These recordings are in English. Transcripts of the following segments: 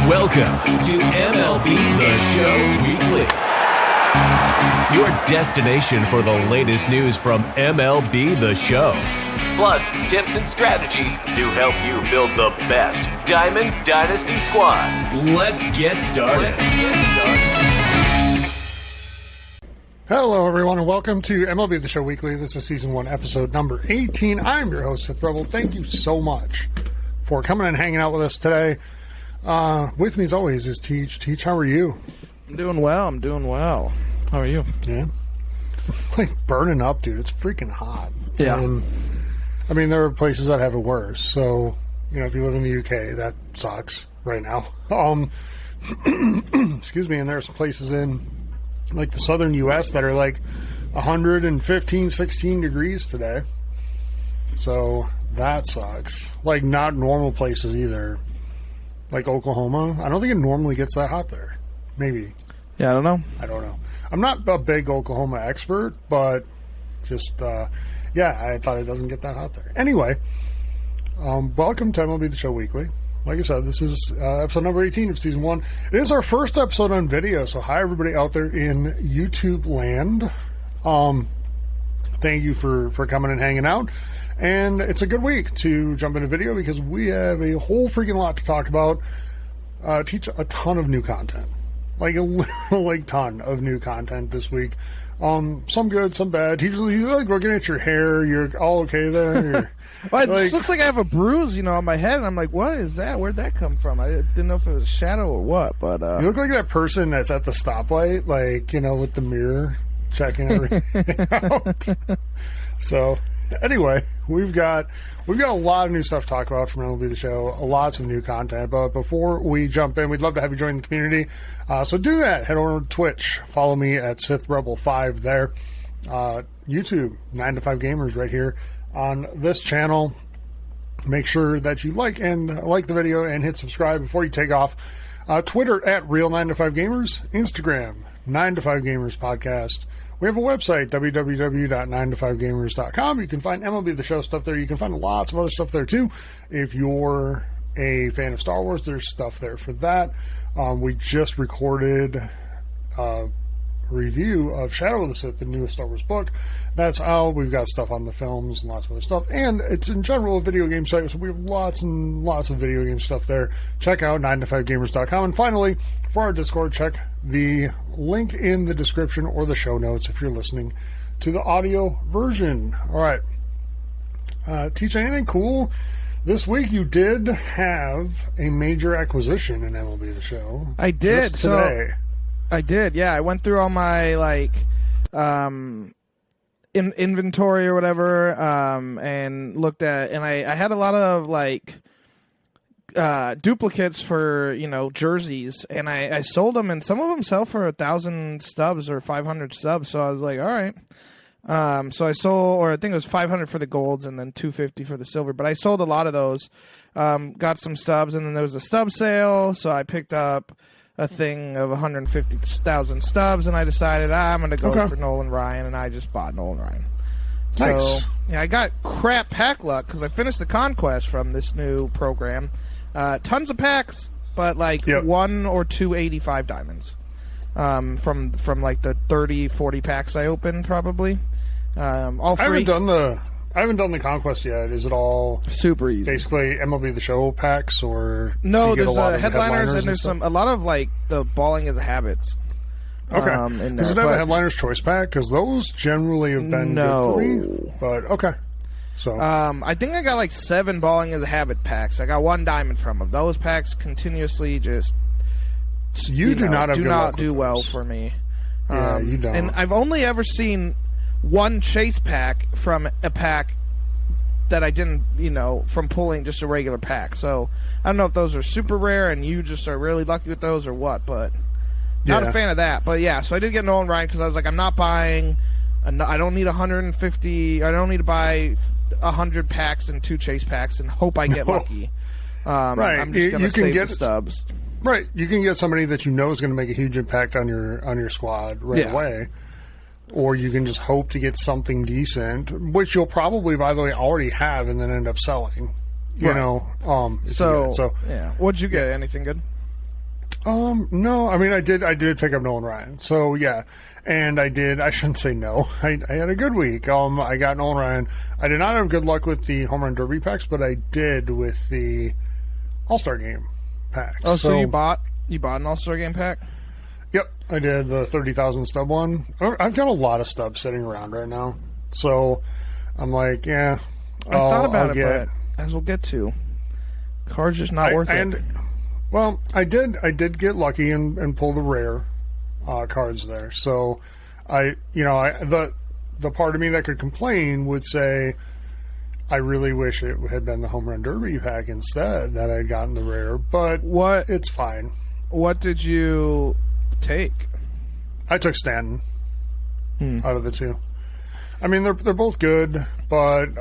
Welcome to MLB The Show Weekly, your destination for the latest news from MLB The Show. Plus, tips and strategies to help you build the best Diamond Dynasty squad. Let's get started. Hello, everyone, and welcome to MLB The Show Weekly. This is Season 1, Episode number 18. I'm your host, Seth Rebel. Thank you so much for coming and hanging out with us today. With me, as always, is Teach. Teach, how are you? I'm doing well. How are you? Yeah. Like, burning up, dude. It's freaking hot. Yeah. And, I mean, there are places that have it worse. So, you know, if you live in the UK, that sucks right now. Excuse me. And there are some places in, like, the southern U.S. that are, like, 115, 16 degrees today. So, that sucks. Like, not normal places either. Like Oklahoma. I don't think it normally gets that hot there. Maybe. Yeah, I don't know. I'm not a big Oklahoma expert, but just, I thought it doesn't get that hot there. Anyway, welcome to MLB The Show Weekly. Like I said, this is episode number 18 of Season 1. It is our first episode on video, so hi everybody out there in YouTube land. Thank you for coming and hanging out. And it's a good week to jump into video because we have a whole freaking lot to talk about. Teach a ton of new content. Like a literal ton of new content this week. Some good, some bad. Teach, you're like looking at your hair, you're all okay there. Well, it just looks like I have a bruise, on my head, and I'm like, what is that? Where'd that come from? I didn't know if it was a shadow or what, but... You look like that person that's at the stoplight, with the mirror, checking everything out. So... Anyway, we've got a lot of new stuff to talk about from MLB The Show, lots of new content. But before we jump in, we'd love to have you join the community. So do that. Head over to Twitch. Follow me at SithRebel5 there. YouTube, 9 to 5 Gamers right here on this channel. Make sure that you like the video and hit subscribe before you take off. Twitter at Real9to5Gamers. Instagram, 9 to 5 Gamers Podcast. We have a website, www.9to5gamers.com. You can find MLB The Show stuff there. You can find lots of other stuff there, too. If you're a fan of Star Wars, there's stuff there for that. We just recorded a review of Shadow of the Sith, the newest Star Wars book. That's out. We've got stuff on the films and lots of other stuff. And it's, in general, a video game site, so we have lots and lots of video game stuff there. Check out 9to5gamers.com. And finally, for our Discord, check the link in the description or the show notes if you're listening to the audio version. All right. Teach, anything cool? This week you did have a major acquisition in MLB The Show. I did. Just today. I did, yeah. I went through all my, inventory or whatever, and looked at, and I had a lot of, duplicates for, jerseys, and I sold them, and some of them sell for 1,000 stubs or 500 stubs, so I was like, all right. So I sold, or I think it was 500 for the golds and then 250 for the silver, but I sold a lot of those, got some stubs, and then there was a stub sale, so I picked up a thing of 150,000 stubs, and I decided I'm going to go for Nolan Ryan, and I just bought Nolan Ryan. Nice. So, yeah, I got crap pack luck because I finished the conquest from this new program. Tons of packs, but 1 or 2 85 diamonds from the 30, 40 packs I opened probably. All free. I haven't done the conquest yet. Is it all super easy? Basically, MLB The Show packs, or no? There's headliners, and there's a lot of the balling as a habits. Okay. Does it have a headliner's choice pack? Because those generally have been good for me. But okay. So I think I got 7 balling as a habit packs. I got 1 diamond from them. Those packs continuously just do not do well for me. Yeah, you don't. And I've only ever seen 1 chase pack from a pack that I didn't, from pulling just a regular pack. So I don't know if those are super rare and you just are really lucky with those or what, but not a fan of that. But yeah, so I did get Nolan Ryan because I was like, I'm not buying, I don't need 150, I don't need to buy 100 packs and 2 chase packs and hope I get lucky. Right. I'm just going to save the stubs. Right. You can get somebody that you know is going to make a huge impact on your squad right away. Or you can just hope to get something decent, which you'll probably, by the way, already have and then end up selling. You know. So, yeah. What'd you get? Anything good? No, I mean, I did pick up Nolan Ryan. So, yeah. And I shouldn't say no. I had a good week. I got Nolan Ryan. I did not have good luck with the Home Run Derby packs, but I did with the All-Star Game packs. Oh, so you bought an All-Star Game pack? Yep, I did the 30,000 stub one. I've got a lot of stubs sitting around right now. So, I'm like, yeah. I thought about it, but as we'll get to, cards just not worth it. Well, I did get lucky and pull the rare cards there. So, the part of me that could complain would say, I really wish it had been the Home Run Derby pack instead that I'd gotten the rare. But it's fine. What did you take? I took Stanton out of the two. I mean, they're both good, but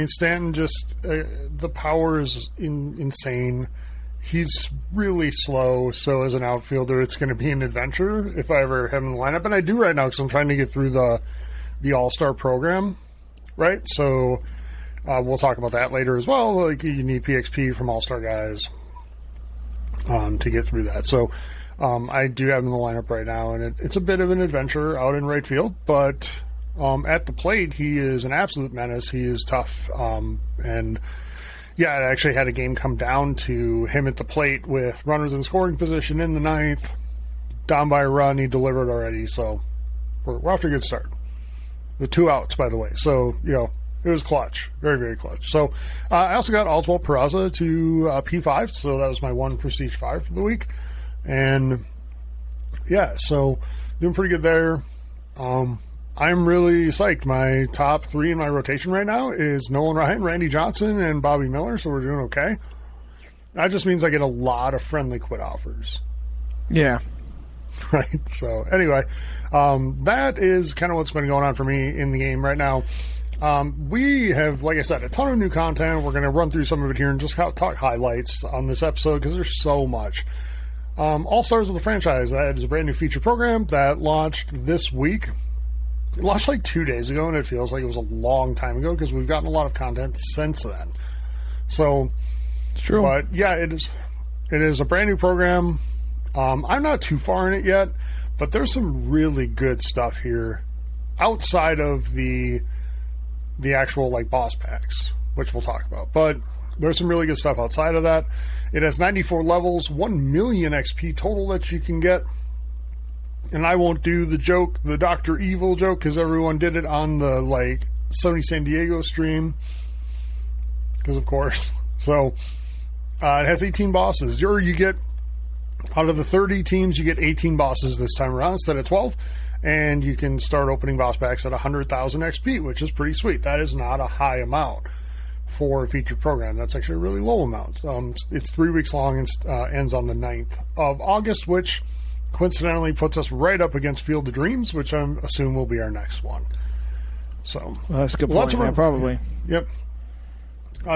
Stanton just the power is insane. He's really slow, so as an outfielder, it's going to be an adventure if I ever have him in the lineup. And I do right now because I'm trying to get through the All-Star program, right? So we'll talk about that later as well. Like, you need PXP from All-Star guys to get through that. So I do have him in the lineup right now, and it's a bit of an adventure out in right field. But at the plate, he is an absolute menace. He is tough, and... Yeah, I actually had a game come down to him at the plate with runners in scoring position in the ninth. Down by a run, he delivered already, so we're off to a good start. The 2 outs, by the way. So, it was clutch. Very, very clutch. So, I also got Oswald Peraza to P5, so that was my one Prestige 5 for the week. And, yeah, so doing pretty good there. I'm really psyched. My top 3 in my rotation right now is Nolan Ryan, Randy Johnson, and Bobby Miller, so we're doing okay. That just means I get a lot of friendly quit offers. Yeah. Right? So, anyway, that is kind of what's been going on for me in the game right now. We have, like I said, a ton of new content. We're going to run through some of it here and just talk highlights on this episode because there's so much. All-Stars of the Franchise, that is a brand new feature program that launched this week. It launched like 2 days ago, and it feels like it was a long time ago because we've gotten a lot of content since then. So, it's true. But yeah, it is a brand new program. I'm not too far in it yet, but there's some really good stuff here outside of the actual like boss packs, which we'll talk about. But there's some really good stuff outside of that. It has 94 levels, 1 million XP total that you can get. And I won't do the Dr. Evil joke, because everyone did it on the, Sony San Diego stream. Because, of course. So, it has 18 bosses. You get, out of the 30 teams, you get 18 bosses this time around instead of 12. And you can start opening boss packs at 100,000 XP, which is pretty sweet. That is not a high amount for a featured program. That's actually a really low amount. It's 3 weeks long and ends on the 9th of August, which... coincidentally puts us right up against Field of Dreams, which I assume will be our next one. So that's a good point. Yeah, probably. Yep.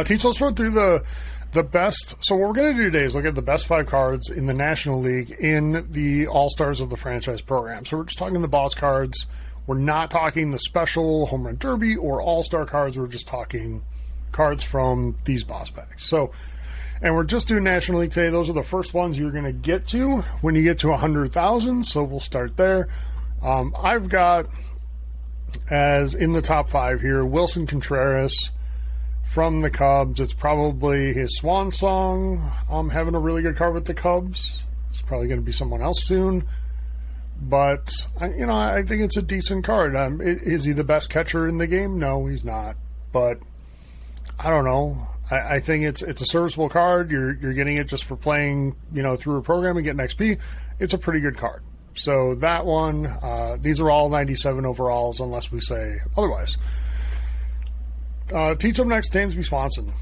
Teach, let's run through the best. So what we're going to do today is look at the best 5 cards in the National League in the All-Stars of the Franchise program. So we're just talking the boss cards. We're not talking the special Home Run Derby or All-Star cards. We're just talking cards from these boss packs. And we're just doing National League today. Those are the first ones you're going to get to when you get to 100,000. So we'll start there. I've got, as in the top 5 here, Wilson Contreras from the Cubs. It's probably his swan song. I'm having a really good card with the Cubs. It's probably going to be someone else soon. But, I think it's a decent card. Is he the best catcher in the game? No, he's not. But, I don't know. I think it's a serviceable card. You're getting it just for playing, through a program and getting XP. It's a pretty good card. So that one, these are all 97 overalls unless we say otherwise. Teach up next, Dansby Swanson.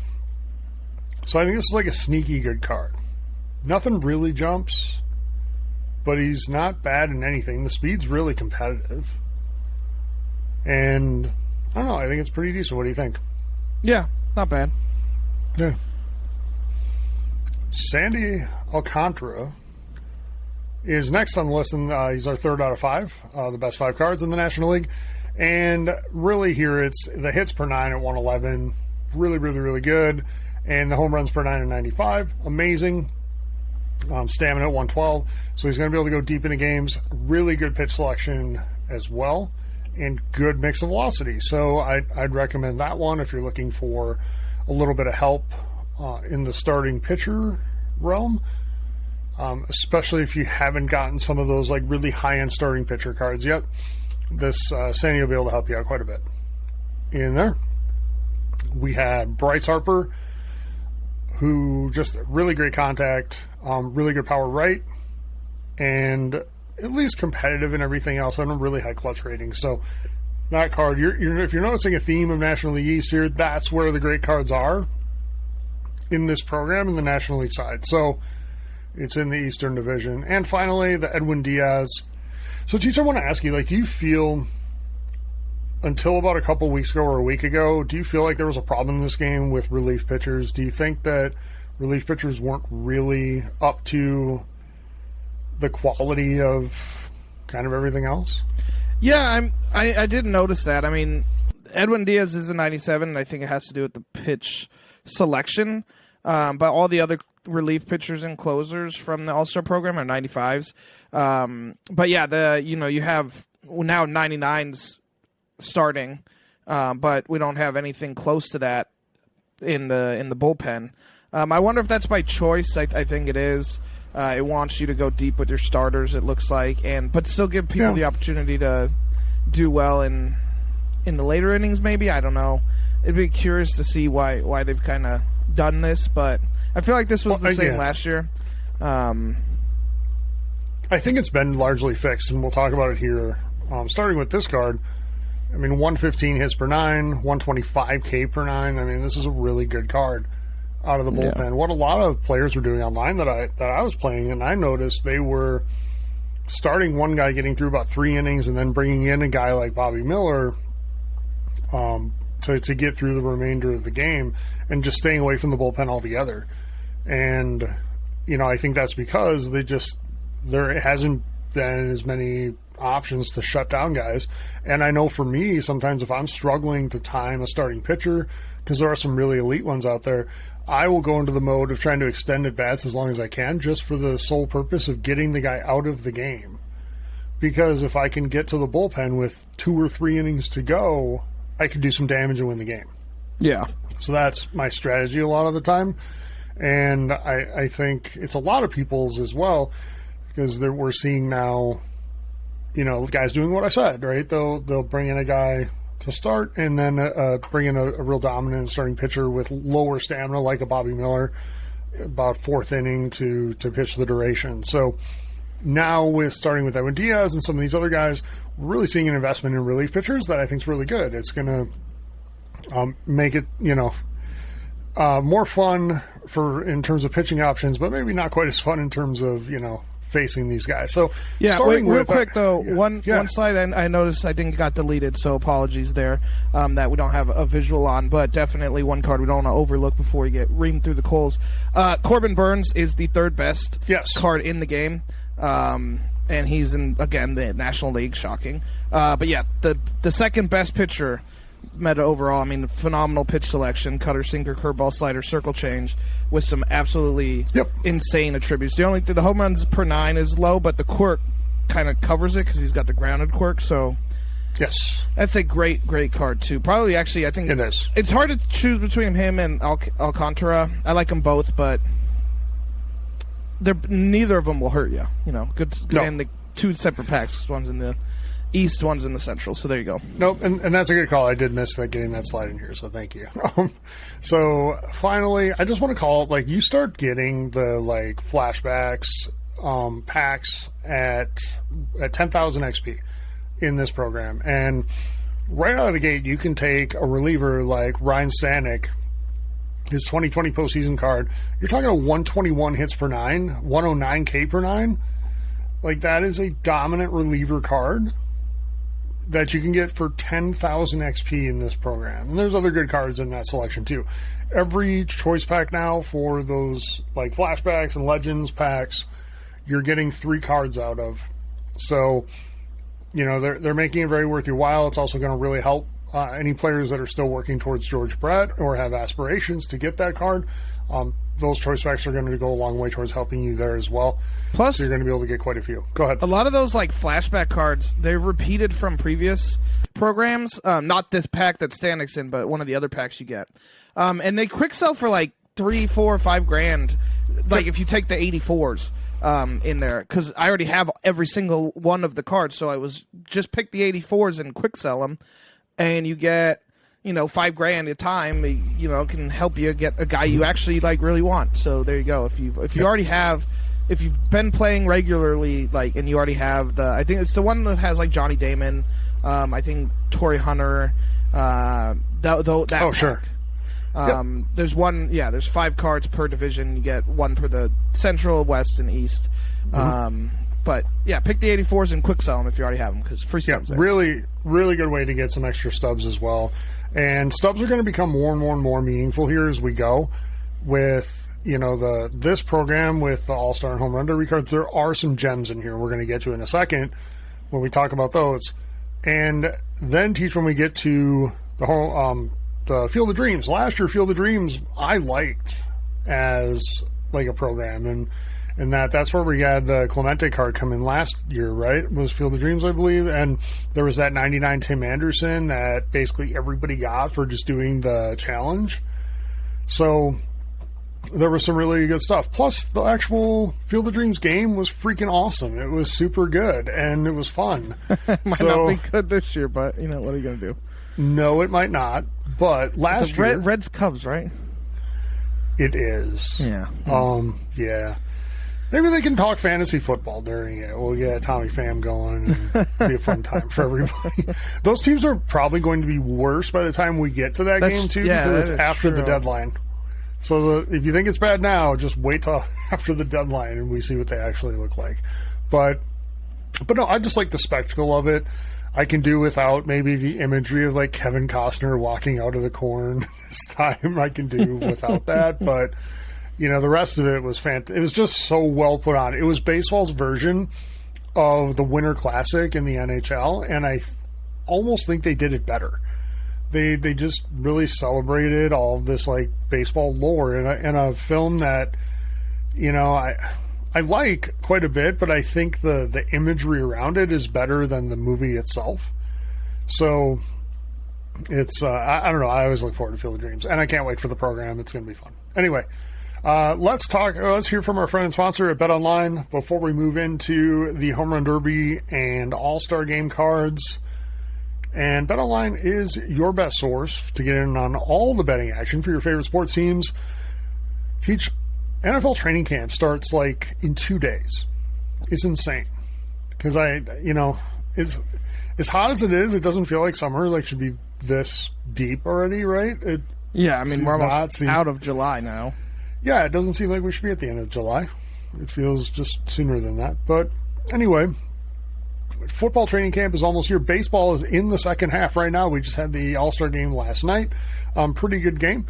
So I think this is like a sneaky good card. Nothing really jumps, but he's not bad in anything. The speed's really competitive. And I don't know, I think it's pretty decent. What do you think? Yeah, not bad. Yeah. Sandy Alcantara is next on the list, and he's our 3rd out of 5, the best 5 cards in the National League. And really here, it's the hits per 9 at 111. Really, really, really good. And the home runs per 9 at 95. Amazing. Stamina at 112. So he's going to be able to go deep into games. Really good pitch selection as well. And good mix of velocity. So I'd recommend that one if you're looking for a little bit of help in the starting pitcher realm. Especially if you haven't gotten some of those like really high-end starting pitcher cards yet. This Sandy will be able to help you out quite a bit. In there, we had Bryce Harper, who just really great contact, really good power right, and at least competitive in everything else, and a really high clutch rating. So that card, if you're noticing a theme of National League East here, that's where the great cards are in this program in the National League side. So it's in the Eastern Division. And finally, the Edwin Diaz. So, Teacher, I want to ask you, like, do you feel, until about a couple weeks ago or a week ago, do you feel like there was a problem in this game with relief pitchers? Do you think that relief pitchers weren't really up to the quality of kind of everything else? Yeah, I did notice that. I mean, Edwin Diaz is a 97, and I think it has to do with the pitch selection. But all the other relief pitchers and closers from the All-Star program are 95s. But yeah, you have now 99s starting, but we don't have anything close to that in the bullpen. I wonder if that's by choice. I think it is. It wants you to go deep with your starters, it looks like, but still give people the opportunity to do well in the later innings. Maybe, I don't know. It'd be curious to see why they've kind of done this, but I feel like this was the same last year. I think it's been largely fixed, and we'll talk about it here. Starting with this card, I mean, 115 hits per 9, 125 K per 9. I mean, this is a really good card out of the bullpen. Yeah. What a lot of players were doing online that I was playing, and I noticed they were starting one guy getting through about 3 innings and then bringing in a guy like Bobby Miller to get through the remainder of the game and just staying away from the bullpen altogether. And, I think that's because there hasn't been as many options to shut down guys. And I know for me, sometimes if I'm struggling to time a starting pitcher, because there are some really elite ones out there, I will go into the mode of trying to extend at bats as long as I can, just for the sole purpose of getting the guy out of the game. Because if I can get to the bullpen with 2 or 3 innings to go, I could do some damage and win the game. Yeah. So that's my strategy a lot of the time. And I think it's a lot of people's as well, because we're seeing now, guys doing what I said, right? They'll bring in a guy to start and then bring in a real dominant starting pitcher with lower stamina like a Bobby Miller about 4th inning to pitch the duration. So now starting with Edwin Diaz and some of these other guys, we're really seeing an investment in relief pitchers that I think is really good. It's going to make it, more fun in terms of pitching options, but maybe not quite as fun in terms of, facing these guys. So real quick though, one slide I noticed I think got deleted, so apologies there that we don't have a visual on, but definitely one card we don't want to overlook before we get reamed through the coals. Corbin Burns is the 3rd best card in the game, and he's in, again, the National League, shocking. But yeah, the 2nd best pitcher meta overall. I mean, phenomenal pitch selection, cutter, sinker, curveball, slider, circle change, with some absolutely insane attributes. The home runs per 9 is low, but the quirk kind of covers it because he's got the grounded quirk. So yes, that's a great card too. Probably, actually, I think it is. It's hard to choose between him and Alcantara. I like them both, but neither of them will hurt you. Good. No. And the 2 separate packs. One's in the East, one's in the Central, so there you go. Nope, and that's a good call. I did miss getting that slide in here, so thank you. So finally, I just want to call it, you start getting the flashbacks packs at 10,000 XP in this program, and right out of the gate, you can take a reliever like Ryan Stanek, his 2020 postseason card. You're talking a 121 hits per 9, 109 K per 9. That is a dominant reliever card that you can get for 10,000 XP in this program. And there's other good cards in that selection too. Every choice pack now for those flashbacks and legends packs, you're getting 3 cards out of. So, they're making it very worth your while. It's also going to really help any players that are still working towards George Brett or have aspirations to get that card. those choice packs are going to go a long way towards helping you there as well. Plus, so you're going to be able to get quite a few. Go ahead. A lot of those like flashback cards, they're repeated from previous programs. Not this pack that Stanic's in, but one of the other packs you get. And they quick sell for like $3, $4, $5,000. Like if you take the 84s in there, because I already have every single one of the cards, so I was just pick the 84s and quick sell them, and you get $5,000 at a time. Can help you get a guy you actually like really want. So there you go. If you already have. If you've been playing regularly, like, and you already have I think it's the one that has like Johnny Damon, I think Torrey Hunter, that pack. Sure. There's there's 5 cards per division. You get one per the Central, West, and East. But yeah, pick the 84s and quick sell them if you already have them because free stubs. Really, really good way to get some extra stubs as well. And stubs are going to become more and more and more meaningful here as we go with. This program with the All-Star and Home Run Derby cards, there are some gems in here we're going to get to in a second when we talk about those. And then, Teach, when we get to the Field of Dreams. Last year, Field of Dreams, I liked as like a program. And that's where we had the Clemente card come in last year, right? It was Field of Dreams, I believe. And there was that 99 Tim Anderson that basically everybody got for just doing the challenge. So there was some really good stuff. Plus, the actual Field of Dreams game was freaking awesome. It was super good, and it was fun. Might not be good this year, but, what are you going to do? No, it might not. But last year... Reds Cubs, right? It is. Yeah. Yeah. Maybe they can talk fantasy football during it. We'll get Tommy Pham going and be a fun time for everybody. Those teams are probably going to be worse by the time we get to that game, too, because it's after the deadline. So if you think it's bad now, just wait till after the deadline and we see what they actually look like. But no, I just like the spectacle of it. I can do without maybe the imagery of like Kevin Costner walking out of the corn this time. I can do without that. But, the rest of it was fantastic. It was just so well put on. It was baseball's version of the Winter Classic in the NHL, and I almost think they did it better. They just really celebrated all of this like baseball lore in a film that I like quite a bit, but I think the imagery around it is better than the movie itself. So it's I don't know. I always look forward to Field of Dreams, and I can't wait for the program. It's going to be fun. Anyway, let's hear from our friend and sponsor at BetOnline before we move into the Home Run Derby and All-Star Game cards. And BetOnline is your best source to get in on all the betting action for your favorite sports teams. NFL training camp starts like in 2 days. It's insane. Because as hot as it is, it doesn't feel like summer. Like should be this deep already, right? We're almost out of July now. Yeah, it doesn't seem like we should be at the end of July. It feels just sooner than that. But anyway, football training camp is almost here. Baseball is in the second half right now. We just had the All-Star game last night. Pretty good game.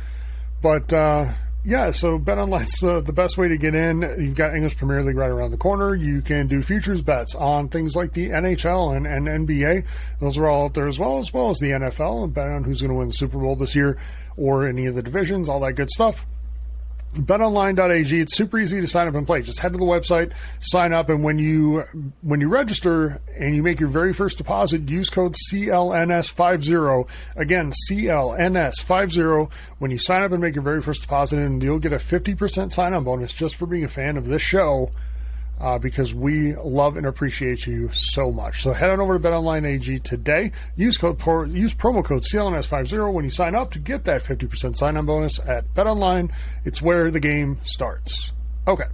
But, so BetOnline's the best way to get in. You've got English Premier League right around the corner. You can do futures bets on things like the NHL and NBA. Those are all out there as well as the NFL. And bet on who's going to win the Super Bowl this year or any of the divisions, all that good stuff. BetOnline.ag. It's super easy to sign up and play. Just head to the website, sign up, and when you register and you make your very first deposit, use code CLNS50. Again, CLNS50 when you sign up and make your very first deposit, and you'll get a 50% sign-on bonus just for being a fan of this show. Because we love and appreciate you so much. So head on over to BetOnline AG today. Use promo code CLNS50 when you sign up to get that 50% sign-on bonus at BetOnline. It's where the game starts. Okay.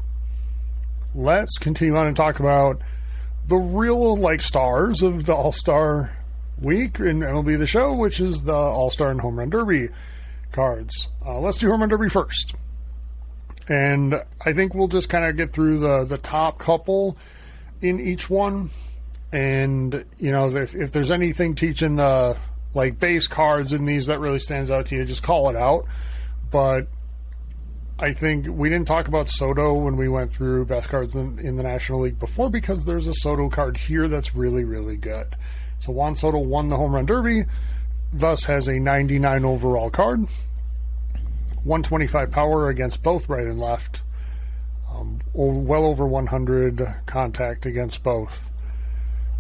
Let's continue on and talk about the real stars of the All-Star week in MLB The Show, which is the All-Star and Home Run Derby cards. Let's do Home Run Derby first. And I think we'll just kind of get through the top couple in each one. And, if there's anything teaching the, base cards in these that really stands out to you, just call it out. But I think we didn't talk about Soto when we went through best cards in the National League before because there's a Soto card here that's really, really good. So Juan Soto won the Home Run Derby, thus has a 99 overall card. 125 power against both right and left. Well over 100 contact against both.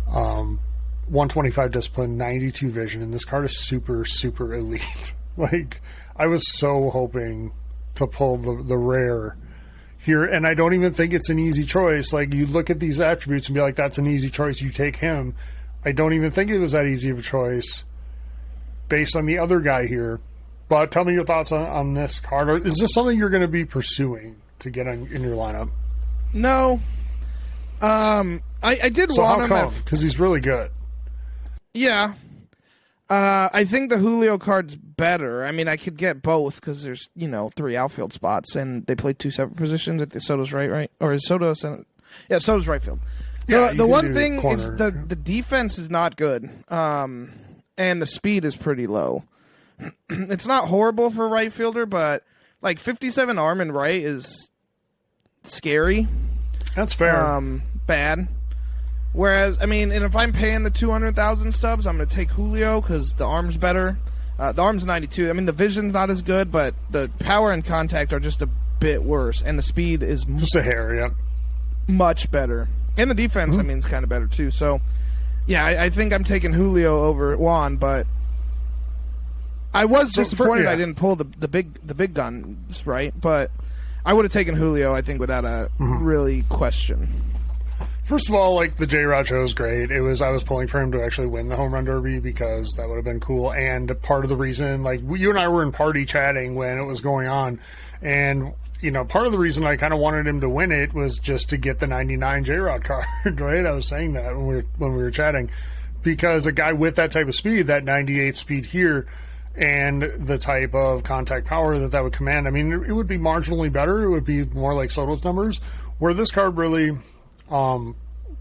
125 discipline, 92 vision, and this card is super, super elite. Like, I was so hoping to pull the rare here, and I don't even think it's an easy choice. Like, you look at these attributes and be like, that's an easy choice, you take him. I don't even think it was that easy of a choice based on the other guy here. But tell me your thoughts on this card. Or is this something you're going to be pursuing to get in your lineup? No. I did want him. How come? Because he's really good. Yeah. I think the Julio card's better. I mean, I could get both because there's, 3 outfield spots, and they play 2 separate positions. I think Soto's right? Or is Soto center? Yeah, Soto's right field. Yeah, the one thing is the defense is not good, and the speed is pretty low. It's not horrible for a right fielder, but like 57 arm and right is scary. That's fair. Bad. Whereas, I mean, and if I'm paying the 200,000 stubs, I'm going to take Julio because the arm's better. The arm's 92. I mean, the vision's not as good, but the power and contact are just a bit worse, and the speed is just a hair, yep. Much better. And the defense, I mean, is kind of better too. So, yeah, I think I'm taking Julio over Juan, but I was disappointed I didn't pull the big guns, right? But I would have taken Julio, I think, without a really question. First of all, like, the J-Rod show is great. I was pulling for him to actually win the home run derby because that would have been cool. And part of the reason, like, you and I were in party chatting when it was going on, and part of the reason I kind of wanted him to win it was just to get the 99 J-Rod card, right? I was saying that when we were chatting, because a guy with that type of speed, that 98 speed here, and the type of contact power that would command, I mean, it would be marginally better. It would be more like Soto's numbers, where this card really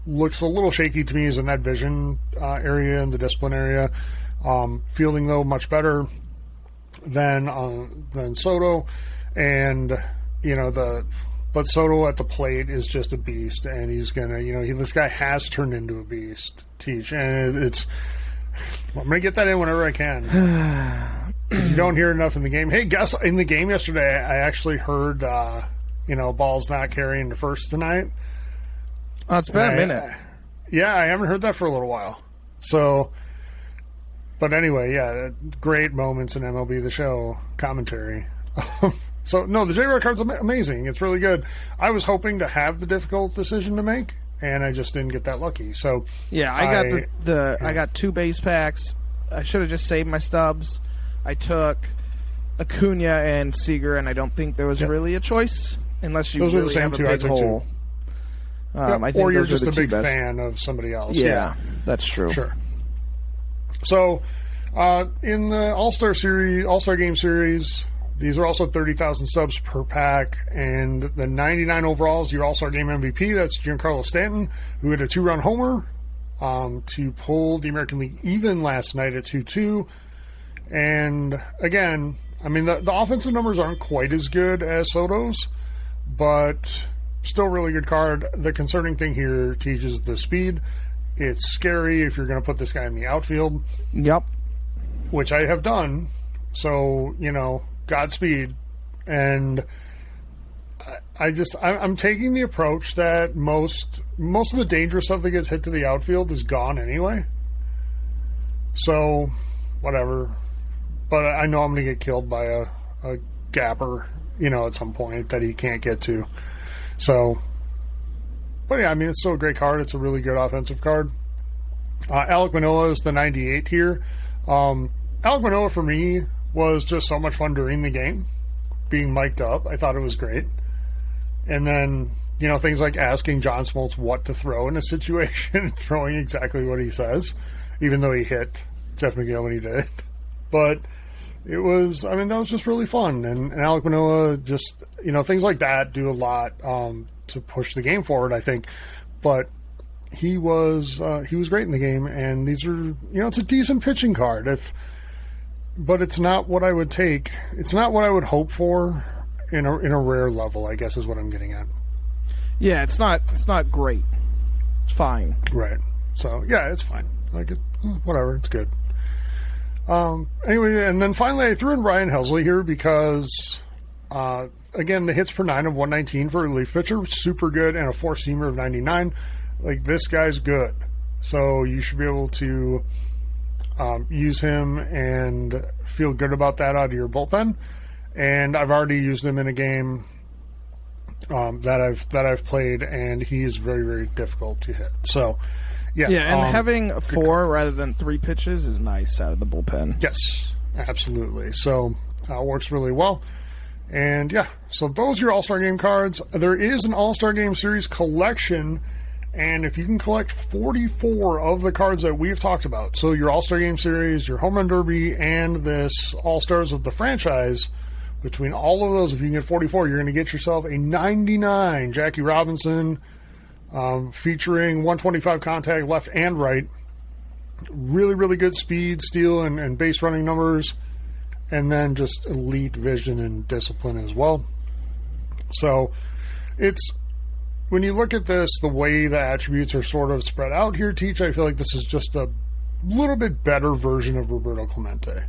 looks a little shaky to me is in that vision area and the discipline area. Fielding, though, much better than Soto, and but Soto at the plate is just a beast, and he's gonna, this guy has turned into a beast, Teach, and I'm gonna get that in whenever I can. Because you don't hear enough in the game. Hey, guess in the game yesterday, I actually heard, balls not carrying the first tonight. Oh, it's been a minute. Yeah, I haven't heard that for a little while. So, but anyway, yeah, great moments in MLB The Show commentary. So, no, the J-Rod card's amazing. It's really good. I was hoping to have the difficult decision to make, and I just didn't get that lucky. So, yeah, I got 2 base packs. I should have just saved my stubs. I took Acuna and Seager, and I don't think there was really a choice unless you really have a big hole. I think or you're just a big fan of somebody else. Yeah, that's true. Sure. So, in the All-Star Game Series, these are also 30,000 subs per pack, and the 99 overalls, your All-Star Game MVP, that's Giancarlo Stanton, who hit a 2-run homer to pull the American League even last night at 2-2. And, again, I mean, the offensive numbers aren't quite as good as Soto's, but still really good card. The concerning thing here teaches the speed. It's scary if you're going to put this guy in the outfield. Yep. Which I have done. So, Godspeed. And I'm taking the approach that most of the dangerous stuff that gets hit to the outfield is gone anyway. So, whatever. But I know I'm going to get killed by a gapper, at some point that he can't get to. So, but yeah, I mean, it's still a great card. It's a really good offensive card. Alek Manoah is the 98 here. Alek Manoah, for me, was just so much fun during the game, being mic'd up. I thought it was great. And then, things like asking John Smoltz what to throw in a situation, throwing exactly what he says, even though he hit Jeff McGill when he did it. But it was, that was just really fun. And Alek Manoah just, things like that do a lot to push the game forward, I think. But he was great in the game. And these are, it's a decent pitching card. But it's not what I would take. It's not what I would hope for in a rare level, I guess is what I'm getting at. Yeah, it's not great. It's fine. Right. So, yeah, it's fine. Like, whatever, it's good. Anyway, and then finally I threw in Ryan Helsley here because Again, the hits per 9 of 119 for a relief pitcher, super good, and a four-seamer of 99. Like, this guy's good. So you should be able to use him and feel good about that out of your bullpen. And I've already used him in a game that I've played, and he is very, very difficult to hit. So, yeah. Yeah, and having 4 rather than 3 pitches is nice out of the bullpen. Yes, absolutely. So, it works really well. And, yeah, so those are your All-Star Game cards. There is an All-Star Game Series collection, and if you can collect 44 of the cards that we've talked about, so your All-Star Game Series, your Home Run Derby, and this All-Stars of the franchise, between all of those, if you can get 44, you're going to get yourself a 99 Jackie Robinson featuring 125 contact left and right. Really, really good speed, steal, and base running numbers. And then just elite vision and discipline as well. So it's, when you look at this, the way the attributes are sort of spread out here, Teach, I feel like this is just a little bit better version of Roberto Clemente.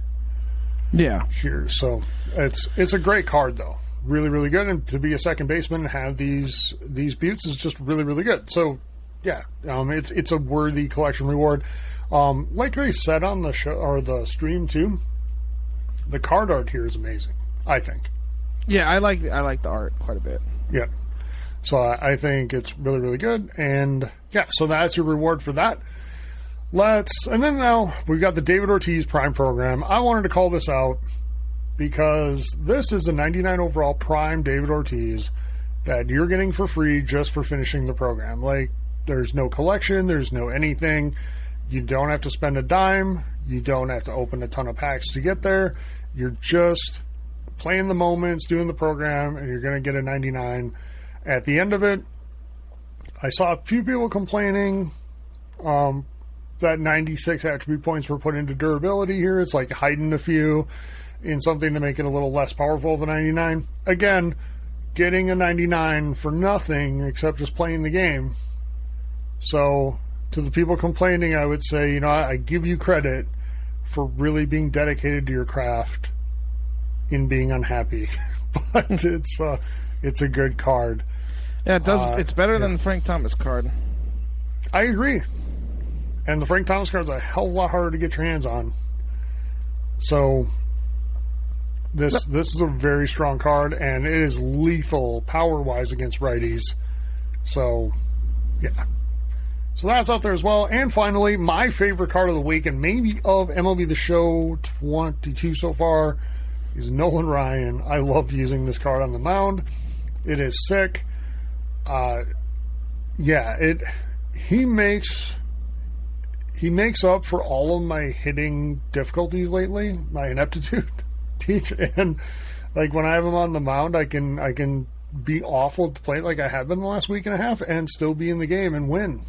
Yeah. Here. So it's a great card, though. Really, really good. And to be a second baseman and have these buttes is just really, really good. So, yeah, it's a worthy collection reward. Like they said on the show or the stream, too, the card art here is amazing, I think. Yeah, I like the art quite a bit. Yeah. So I think it's really, really good. And, yeah, so that's your reward for that. And then now we've got the David Ortiz Prime Program. I wanted to call this out because this is the 99 overall Prime David Ortiz that you're getting for free just for finishing the program. Like, there's no collection, there's no anything. You don't have to spend a dime. You don't have to open a ton of packs to get there. You're just playing the moments, doing the program, and you're going to get a 99 at the end of it. I saw a few people complaining that 96 attribute points were put into durability here. It's like hiding a few in something to make it a little less powerful of a 99. Again, getting a 99 for nothing except just playing the game. So, to the people complaining, I would say, I give you credit for really being dedicated to your craft in being unhappy. But it's a good card. Yeah, it does. It's better than the Frank Thomas card. I agree. And the Frank Thomas card is a hell of a lot harder to get your hands on. So this is a very strong card, and it is lethal power-wise against righties. So, yeah. So that's out there as well. And finally, my favorite card of the week, and maybe of MLB The Show 22 so far, is Nolan Ryan. I love using this card on the mound. It is sick. He makes up for all of my hitting difficulties lately, my ineptitude. Teach, and like when I have him on the mound, I can be awful at the plate like I have been the last week and a half and still be in the game and win.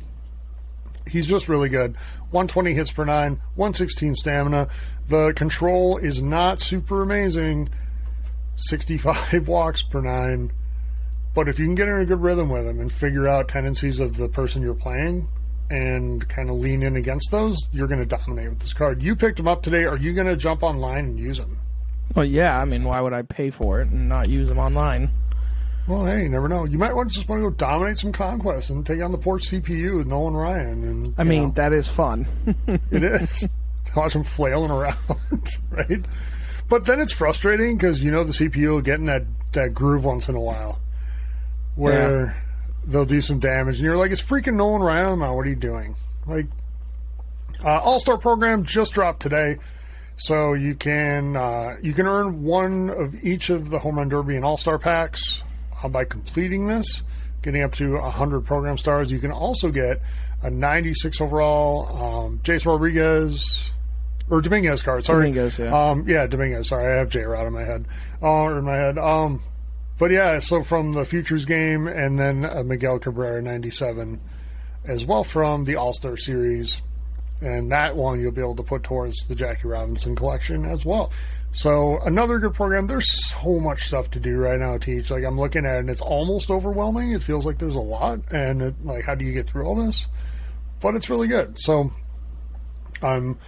He's just really good. 120 hits per 9, 116 stamina. The control is not super amazing. 65 walks per 9. But if you can get in a good rhythm with him and figure out tendencies of the person you're playing and kind of lean in against those, you're going to dominate with this card. You picked him up today. Are you going to jump online and use him? Well, yeah. I mean, why would I pay for it and not use him online? Well, hey, you never know. You might just want to go dominate some conquest and take on the poor CPU with Nolan Ryan. And I mean, that is fun. It is. Watch him flailing around, right? But then it's frustrating because, the CPU will get in that groove once in a while where they'll do some damage. And you're like, it's freaking Nolan Ryan. What are you doing? Like, All-Star program just dropped today. So you can earn one of each of the Home Run Derby and All-Star packs by completing this, getting up to 100 program stars. You can also get a 96 overall Dominguez card. Sorry. Dominguez, yeah. Dominguez. Sorry, I have J-Rod in my head. But yeah, so from the Futures game, and then Miguel Cabrera 97 as well from the All-Star Series. And that one you'll be able to put towards the Jackie Robinson collection as well. So another good program. There's so much stuff to do right now, Teach. Like, I'm looking at it, and it's almost overwhelming. It feels like there's a lot, and how do you get through all this? But it's really good. So I'm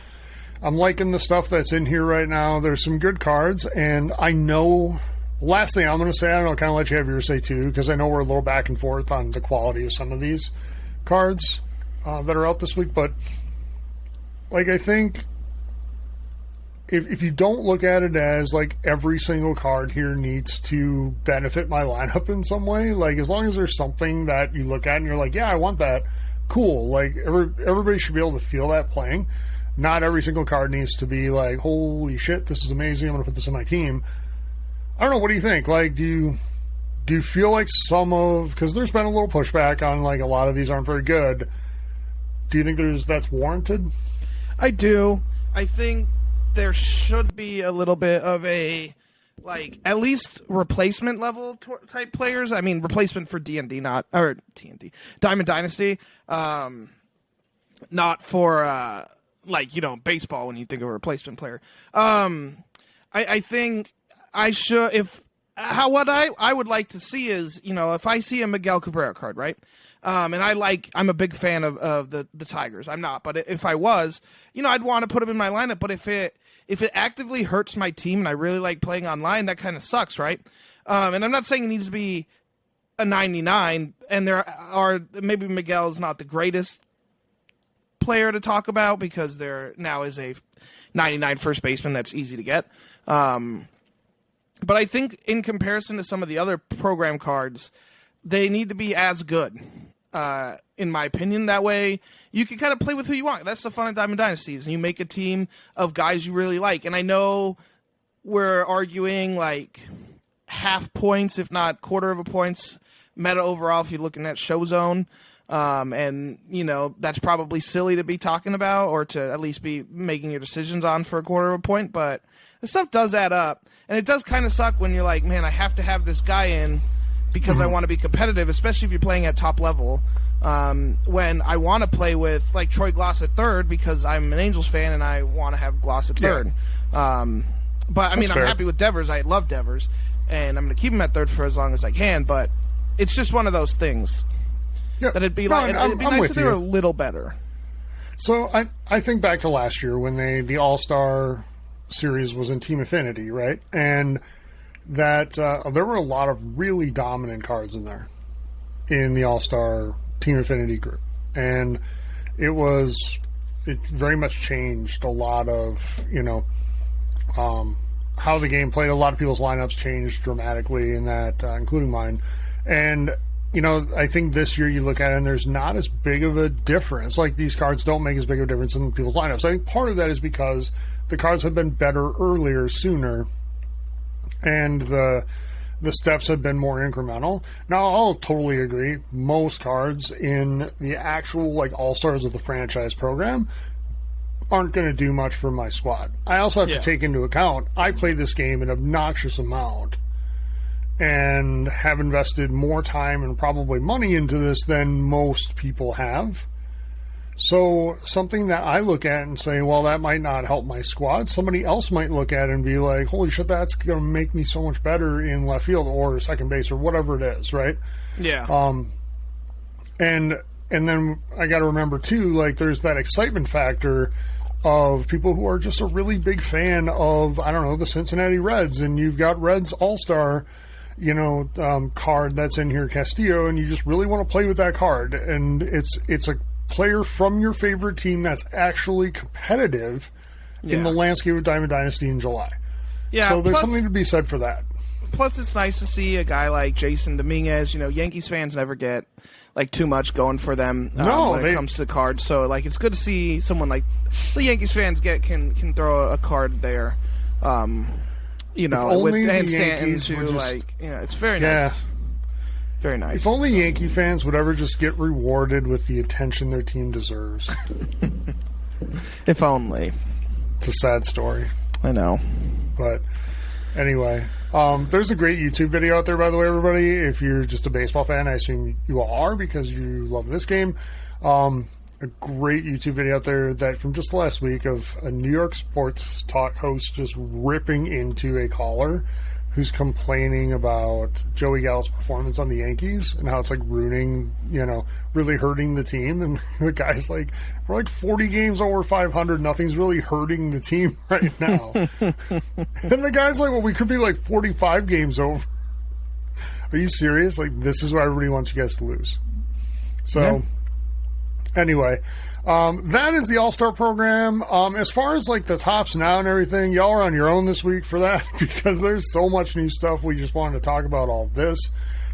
liking the stuff that's in here right now. There's some good cards, and I know Last thing I'm going to say, I don't know, kind of let you have yours say too, because I know we're a little back and forth on the quality of some of these cards that are out this week, but like I think if you don't look at it as like every single card here needs to benefit my lineup in some way, like as long as there's something that you look at and you're like, yeah, I want that, cool. Like everybody should be able to feel that playing. Not every single card needs to be like, holy shit, this is amazing, I'm going to put this in my team. I don't know, what do you think? Like, do you feel like because there's been a little pushback on like a lot of these aren't very good. Do you think that's warranted? I do. I think there should be a little bit of a, like, at least replacement level type players. I mean, replacement for D&D, Diamond Dynasty. Not for, like, you know, baseball when you think of a replacement player. I think I should, what I would like to see is, you know, if I see a Miguel Cabrera card, right? And I'm a big fan of the Tigers. I'm not, but if I was, you know, I'd want to put him in my lineup. But if it actively hurts my team and I really like playing online, that kind of sucks, right? And I'm not saying it needs to be a 99, and there are, maybe Miguel's not the greatest player to talk about because there now is a 99 first baseman that's easy to get. But I think in comparison to some of the other program cards, they need to be as good, in my opinion. That way, you can kind of play with who you want. That's the fun of Diamond Dynasties. And you make a team of guys you really like. And I know we're arguing like half points, if not quarter of a points, meta overall if you're looking at show zone. And, you know, that's probably silly to be talking about or to at least be making your decisions on for a quarter of a point. But this stuff does add up. And it does kind of suck when you're like, man, I have to have this guy in because I want to be competitive, especially if you're playing at top level. When I want to play with, like, Troy Gloss at third because I'm an Angels fan and I want to have Gloss at third. But, I mean, I'm happy with Devers. I love Devers. And I'm going to keep him at third for as long as I can. But it's just one of those things. Yeah. That it'd be nice if they were a little better. So I think back to last year when the All-Star series was in Team Affinity, right? And that there were a lot of really dominant cards in there in the All-Star Team Affinity group. And it very much changed a lot of, you know, how the game played. A lot of people's lineups changed dramatically in that, including mine. And you know, I think this year you look at it and there's not as big of a difference. Like, these cards don't make as big of a difference in people's lineups. I think part of that is because the cards have been better earlier, sooner, and the steps have been more incremental. Now, I'll totally agree. Most cards in the actual, like, all-stars of the franchise program aren't going to do much for my squad. I also have to take into account, I play this game an obnoxious amount and have invested more time and probably money into this than most people have. So something that I look at and say, well, that might not help my squad. Somebody else might look at it and be like, holy shit, that's going to make me so much better in left field or second base or whatever it is, right? Yeah. And then I got to remember, too, like, there's that excitement factor of people who are just a really big fan of, I don't know, the Cincinnati Reds, and you've got Reds All-Star, you know, card that's in here, Castillo, and you just really want to play with that card. And it's a player from your favorite team that's actually competitive in the landscape of Diamond Dynasty in July. Yeah. So there's something to be said for that. Plus, it's nice to see a guy like Jason Dominguez. You know, Yankees fans never get like too much going for them when it comes to cards. So, like, it's good to see someone like the Yankees fans can throw a card there. You know, with Dan Stanton too, like, you know, it's very nice. Very nice. If only Yankee fans would ever just get rewarded with the attention their team deserves. If only. It's a sad story. I know. But anyway, there's a great YouTube video out there, by the way, everybody. If you're just a baseball fan, I assume you all are because you love this game. A great YouTube video out there that from just last week of a New York sports talk host just ripping into a caller who's complaining about Joey Gallo's performance on the Yankees and how it's like ruining, really hurting the team. And the guy's like, we're like 40 games over 500. Nothing's really hurting the team right now. And the guy's like, well, we could be like 45 games over. Are you serious? Like, this is what everybody wants you guys to lose. So, Anyway, that is the All-Star program. As far as like the tops now and everything, y'all are on your own this week for that because there's so much new stuff. We just wanted to talk about all this.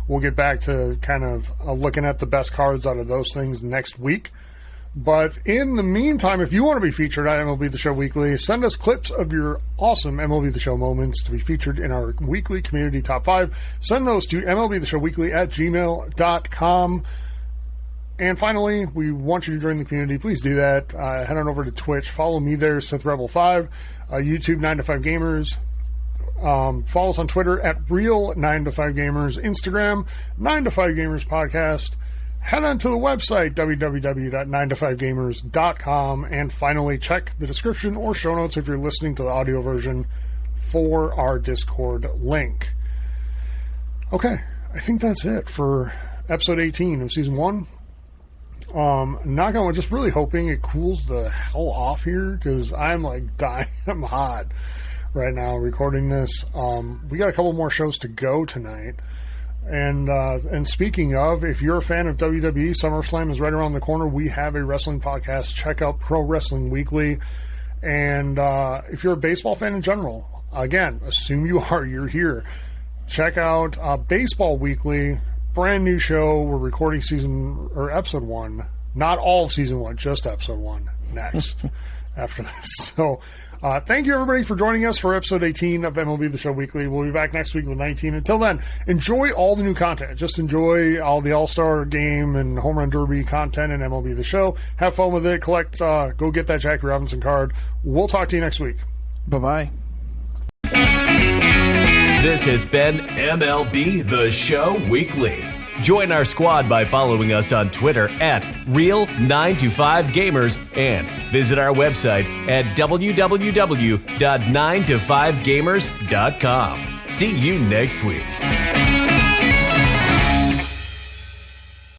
We'll get back to kind of looking at the best cards out of those things next week. But in the meantime, if you want to be featured on MLB The Show Weekly, send us clips of your awesome MLB The Show moments to be featured in our weekly community top 5. Send those to mlbtheshowweekly@gmail.com. And finally, we want you to join the community. Please do that. Head on over to Twitch. Follow me there, SithRebel5. YouTube, 9to5Gamers. Follow us on Twitter at Real9to5Gamers. Instagram, 9to5Gamers Podcast. Head on to the website, www.9to5gamers.com. And finally, check the description or show notes if you're listening to the audio version for our Discord link. Okay, I think that's it for episode 18 of season 1. Not going, just really hoping it cools the hell off here because I'm like dying. I'm hot right now recording this. We got a couple more shows to go tonight. And speaking of, if you're a fan of WWE, SummerSlam is right around the corner. We have a wrestling podcast. Check out Pro Wrestling Weekly. And if you're a baseball fan in general, again, assume you are, you're here. Check out Baseball Weekly. Brand new show. We're recording episode 1. Not all of season 1, just episode 1 next after this. So thank you everybody for joining us for episode 18 of MLB The Show Weekly. We'll be back next week with 19. Until then, enjoy all the new content. Just enjoy all the All-Star Game and Home Run Derby content in MLB The Show. Have fun with it. Collect, go get that Jackie Robinson card. We'll talk to you next week. Bye-bye. This has been MLB The Show Weekly. Join our squad by following us on Twitter at Real9to5Gamers and visit our website at www.9to5gamers.com. See you next week.